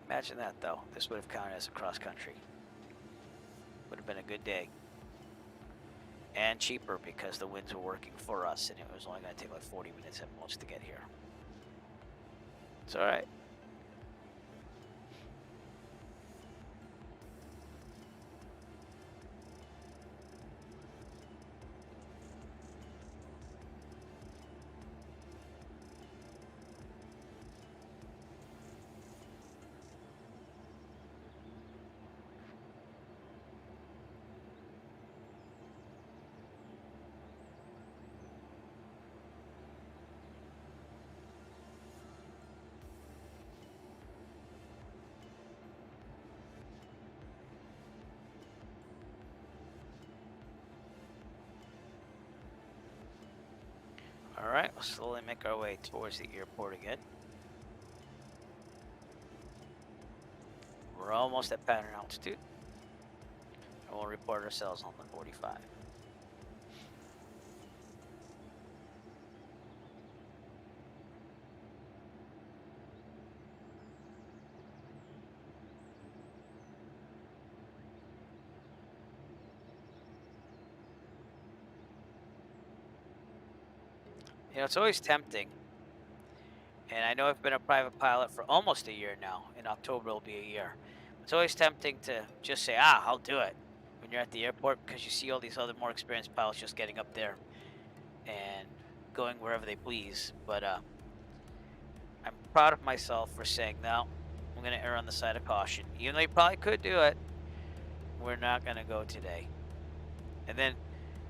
Imagine that though. This would have counted as a cross country. Would have been a good day. And cheaper because the winds were working for us and it was only going to take like 40 minutes at most to get here. It's alright. Alright, we'll slowly make our way towards the airport again. We're almost at pattern altitude. And we'll report ourselves on the 45. You know, it's always tempting, and I know I've been a private pilot for almost a year now. In October it'll be a year. It's always tempting to just say, I'll do it when you're at the airport, because you see all these other more experienced pilots just getting up there and going wherever they please. But I'm proud of myself for saying, no, I'm going to err on the side of caution. Even though you probably could do it, we're not going to go today. And then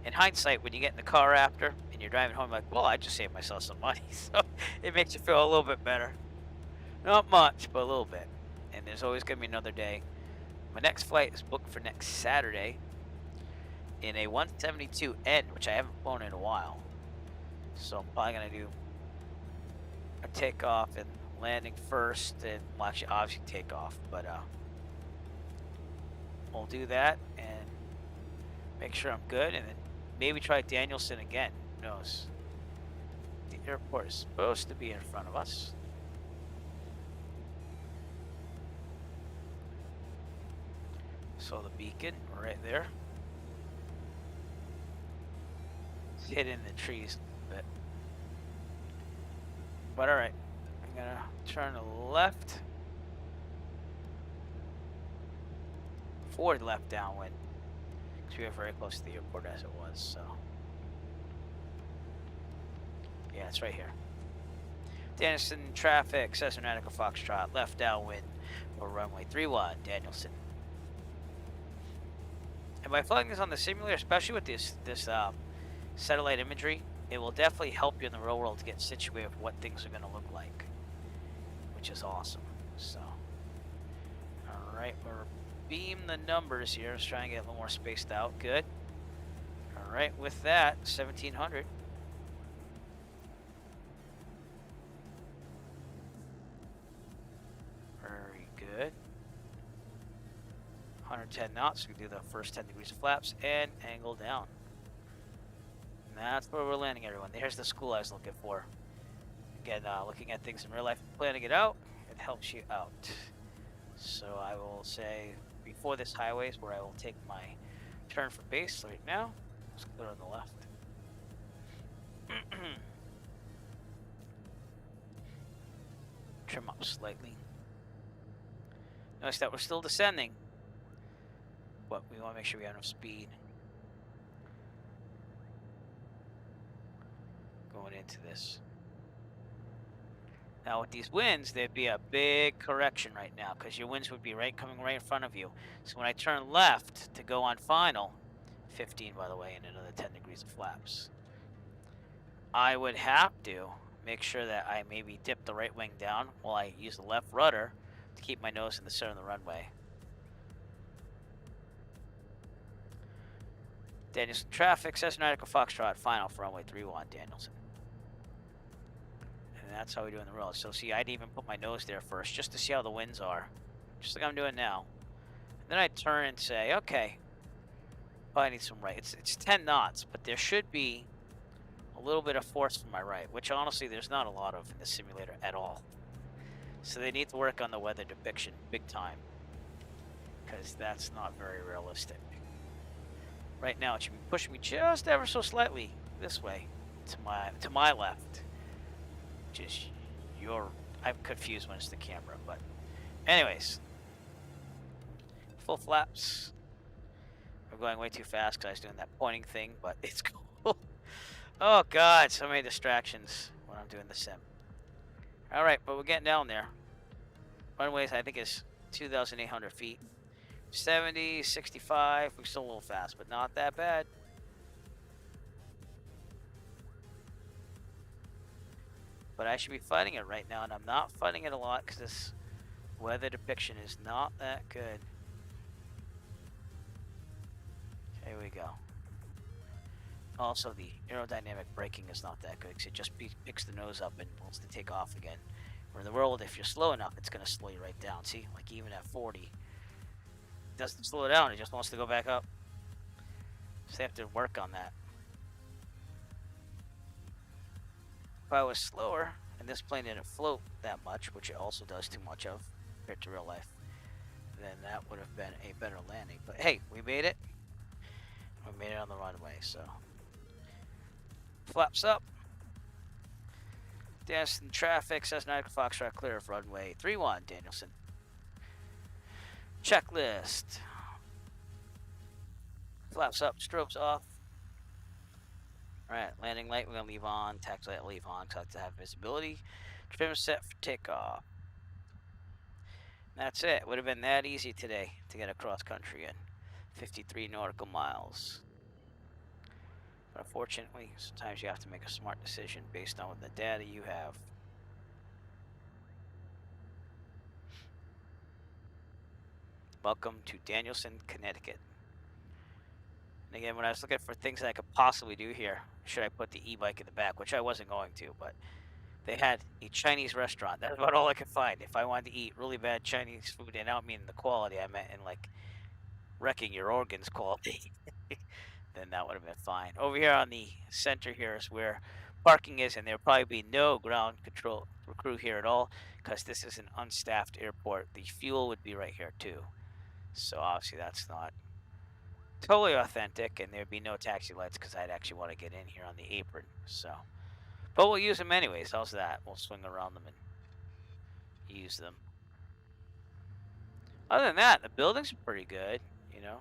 in hindsight, when you get in the car after and you're driving home, like, well, I just saved myself some money. So it makes you feel a little bit better. Not much, but a little bit. And there's always going to be another day. My next flight is booked for next Saturday in a 172N, which I haven't flown in a while. So I'm probably going to do a takeoff and landing first, and well, actually obviously takeoff, but we'll do that and make sure I'm good, and then maybe try Dainelson again. Who knows? The airport is supposed to be in front of us. So the beacon right there. It's hidden in the trees a bit. But alright. I'm gonna turn to the left. Forward left downwind. Because we were very close to the airport as it was, so. Yeah, it's right here. Dainelson traffic, Cessna Echo Foxtrot, left downwind for runway 31, Dainelson. And by flying this on the simulator, especially with this satellite imagery, it will definitely help you in the real world to get situated with what things are going to look like, which is awesome. So, all right, we're beam the numbers here. Let's try and get a little more spaced out. Good. All right, with that, 1700. Very good. 110 knots. We do the first 10 degrees of flaps and angle down. And that's where we're landing, everyone. There's the school I was looking for. Again, looking at things in real life, planning it out, it helps you out. So I will say before this highway is where I will take my turn for base right now. Let's clear on the left. Trim up slightly. Notice that we're still descending, but we want to make sure we have enough speed going into this. Now with these winds, there'd be a big correction right now because your winds would be coming right in front of you. So when I turn left to go on final, 15 by the way, and another 10 degrees of flaps, I would have to make sure that I maybe dip the right wing down while I use the left rudder to keep my nose in the center of the runway. Dainelson traffic, Cessna Echo Foxtrot, final for runway 31, Dainelson. And that's how we do in the road. So see, I'd even put my nose there first just to see how the winds are, just like I'm doing now. And then I'd turn and say, okay, I need some right. It's 10 knots, but there should be a little bit of force from my right, which honestly there's not a lot of in the simulator at all. So they need to work on the weather depiction big time, because that's not very realistic. Right now it should be pushing me just ever so slightly this way to my left, which is I'm confused when it's the camera, but anyways, full flaps. We're going way too fast because I was doing that pointing thing, but it's cool. Oh god, so many distractions when I'm doing the sim. Alright, but we're getting down there. Runways I think is 2,800 feet. 70, 65, we're still a little fast, but not that bad. But I should be fighting it right now, and I'm not fighting it a lot because this weather depiction is not that good. Here we go. Also, the aerodynamic braking is not that good because it just picks the nose up and wants to take off again. Where in the world, if you're slow enough, it's going to slow you right down. See, like even at 40, it doesn't slow it down, it just wants to go back up. So they have to work on that. If I was slower, and this plane didn't float that much, which it also does too much of compared to real life, then that would have been a better landing. But hey, we made it. We made it on the runway, so. Flaps up. Dainelson traffic, Cessna Echo Foxtrot clear of runway 31, Dainelson. Checklist. Flaps up, strobes off. Alright, landing light we're going to leave on. Taxi light leave on because I have to have visibility. Trim set for takeoff. That's it. Would have been that easy today to get across country in 53 nautical miles. But unfortunately, sometimes you have to make a smart decision based on the data you have. Welcome to Dainelson, Connecticut. And again, when I was looking for things that I could possibly do here, should I put the e-bike in the back, which I wasn't going to, but they had a Chinese restaurant. That's about all I could find. If I wanted to eat really bad Chinese food, and I don't mean the quality, I meant in like wrecking your organs quality, then that would have been fine. Over here on the center here is where parking is, and there'll probably be no ground control crew here at all because this is an unstaffed airport. The fuel would be right here too. So obviously that's not totally authentic, and there'd be no taxi lights because I'd actually want to get in here on the apron. So, but we'll use them anyways. How's that? We'll swing around them and use them. Other than that, the buildings are pretty good. You know,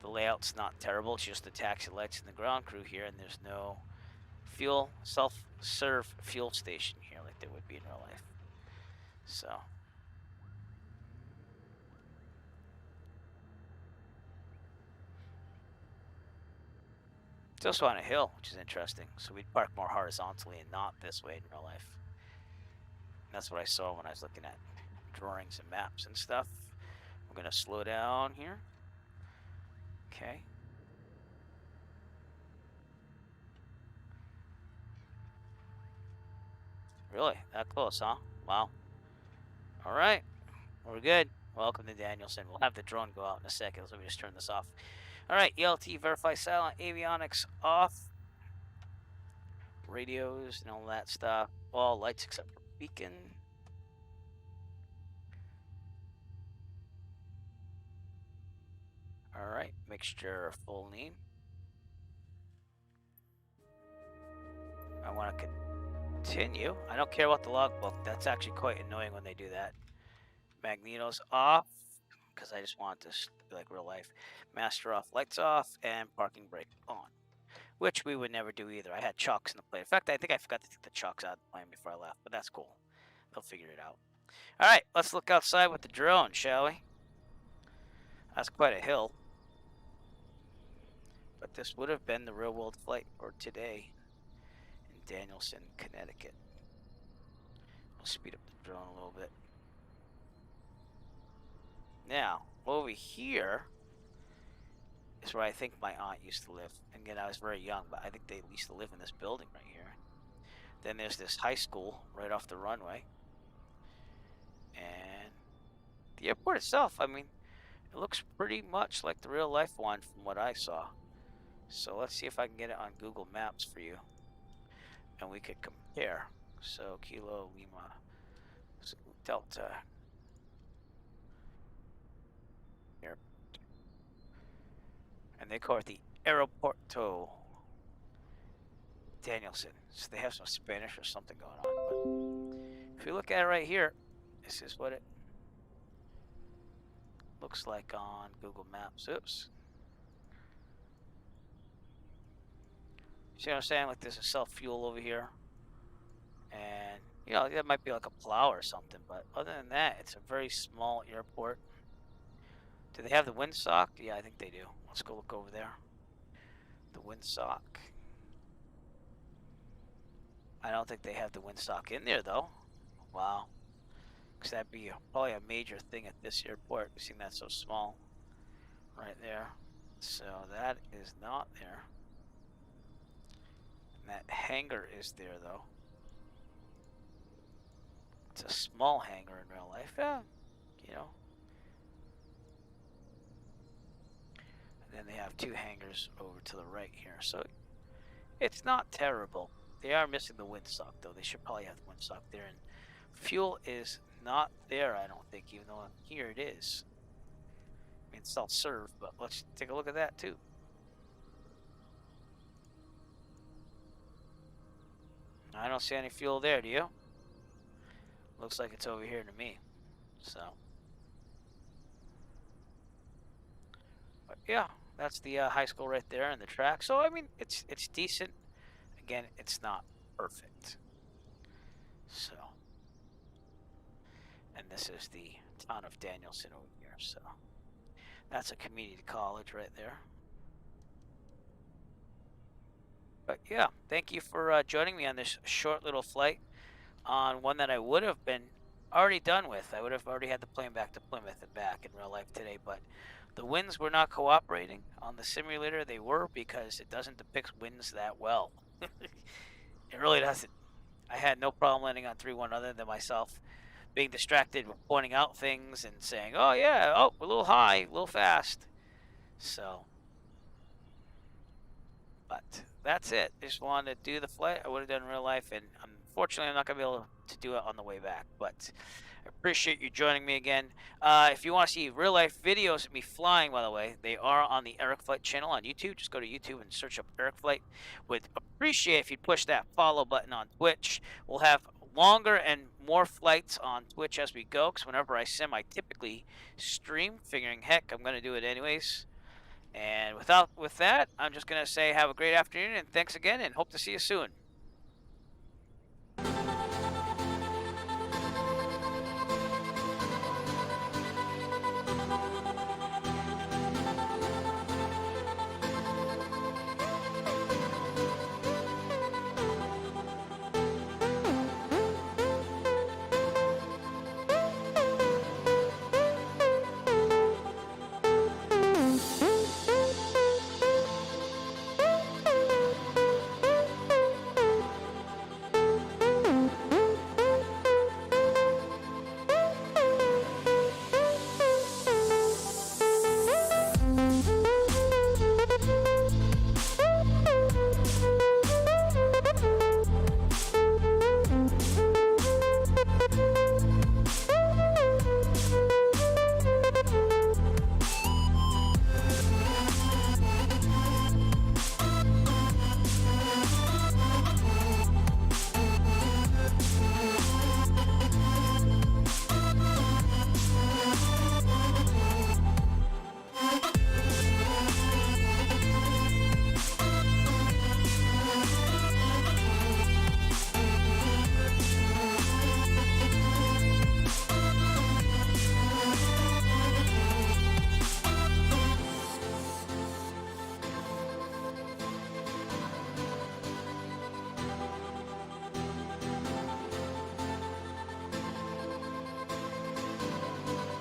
the layout's not terrible. It's just the taxi lights and the ground crew here, and there's no fuel self-serve fuel station here like there would be in real life. So. It's also on a hill, which is interesting. So we'd park more horizontally and not this way in real life. And that's what I saw when I was looking at drawings and maps and stuff. We're going to slow down here. Okay. Really? That close, huh? Wow. All right. We're good. Welcome to Dainelson. We'll have the drone go out in a second. So let me just turn this off. All right. ELT, verify silent, avionics off. Radios and all that stuff. All lights except for beacon. All right. Mixture full name. I want to continue. I don't care about the logbook. That's actually quite annoying when they do that. Magnetos off, because I just want this to be like real life. Master off, lights off, and parking brake on. Which we would never do either. I had chocks in the plane. In fact, I think I forgot to take the chocks out of the plane before I left, but that's cool. They'll figure it out. All right, let's look outside with the drone, shall we? That's quite a hill. But this would have been the real world flight for today in Dainelson, Connecticut. We'll speed up the drone a little bit. Now, over here is where I think my aunt used to live. And again, I was very young, but I think they used to live in this building right here. Then there's this high school right off the runway. And the airport itself, I mean, it looks pretty much like the real life one from what I saw. So let's see if I can get it on Google Maps for you. And we could compare. So Kilo Lima Delta Airport. And they call it the Aeroporto Dainelson. So they have some Spanish or something going on. But if you look at it right here, this is what it looks like on Google Maps. Oops. See what I'm saying? Like there's a self-fuel over here. And, you know, that might be like a plow or something. But other than that, it's a very small airport. Do they have the windsock? Yeah, I think they do. Let's go look over there. The windsock. I don't think they have the windsock in there, though. Wow. Because that'd be probably a major thing at this airport, seeing that so small. Right there. So that is not there. And that hangar is there, though. It's a small hangar in real life. Yeah, you know. And then they have two hangars over to the right here. So it's not terrible. They are missing the windsock, though. They should probably have the windsock there. And fuel is not there, I don't think, even though here it is. I mean, it's self-serve, but let's take a look at that, too. I don't see any fuel there, do you? Looks like it's over here to me. So. But yeah, that's the high school right there and the track. So, I mean, it's decent. Again, it's not perfect. So. And this is the town of Dainelson over here. So. That's a community college right there. But yeah, thank you for joining me on this short little flight on one that I would have been already done with. I would have already had the plane back to Plymouth and back in real life today, but the winds were not cooperating. On the simulator, they were, because it doesn't depict winds that well. It really doesn't. I had no problem landing on 3-1 other than myself being distracted with pointing out things and saying, oh yeah, oh, we're a little high, a little fast. So, but that's it. Just wanted to do the flight. I would have done in real life, and unfortunately, I'm not gonna be able to do it on the way back. But I appreciate you joining me again. If you want to see real life videos of me flying, by the way, they are on the Eric Flight channel on YouTube. Just go to YouTube and search up Eric Flight. Would appreciate if you'd push that follow button on Twitch. We'll have longer and more flights on Twitch as we go. Because whenever I sim, I typically stream. Figuring, heck, I'm gonna do it anyways. And with that, I'm just gonna say have a great afternoon and thanks again, and hope to see you soon.